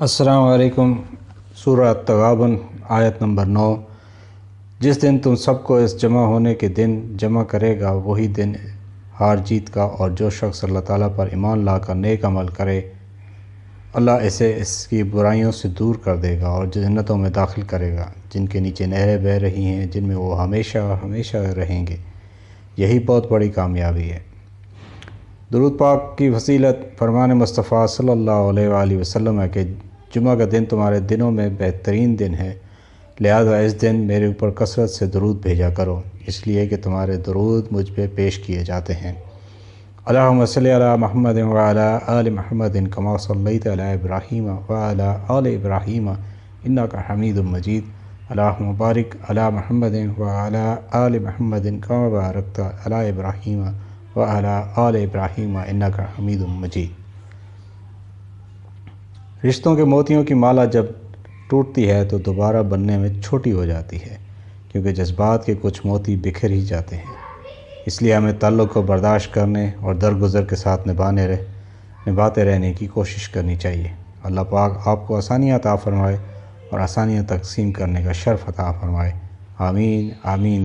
السلام علیکم۔ سورہ تغابن آیت نمبر 9۔ جس دن تم سب کو اس جمع ہونے کے دن جمع کرے گا وہی دن ہار جیت کا، اور جو شخص اللہ تعالیٰ پر ایمان لا کر نیک عمل کرے اللہ اسے اس کی برائیوں سے دور کر دے گا اور جنتوں میں داخل کرے گا جن کے نیچے نہریں بہہ رہی ہیں، جن میں وہ ہمیشہ ہمیشہ رہیں گے۔ یہی بہت بڑی کامیابی ہے۔ درود پاک کی فضیلت فرمان مصطفیٰ صلی اللہ علیہ وآلہ وسلم ہے کہ جمعہ کا دن تمہارے دنوں میں بہترین دن ہے، لہذا اس دن میرے اوپر کثرت سے درود بھیجا کرو، اس لیے کہ تمہارے درود مجھ پہ پیش کیے جاتے ہیں۔ اللہم صلی علی محمد وعلی آل محمد کما صلیت علی ابراہیم وعلی آل ابراہیم انک حمید مجید۔ اللہم بارک علی محمد وعلی آل محمد کما بارکت علی ابراہیم وعلی آل ابراہیم انک حمید مجید۔ رشتوں کے موتیوں کی مالا جب ٹوٹتی ہے تو دوبارہ بننے میں چھوٹی ہو جاتی ہے، کیونکہ جذبات کے کچھ موتی بکھر ہی جاتے ہیں۔ اس لیے ہمیں تعلق کو برداشت کرنے اور درگزر کے ساتھ نبھاتے رہنے کی کوشش کرنی چاہیے۔ اللہ پاک آپ کو آسانیاں عطا فرمائے اور آسانیاں تقسیم کرنے کا شرف عطا فرمائے۔ آمین آمین۔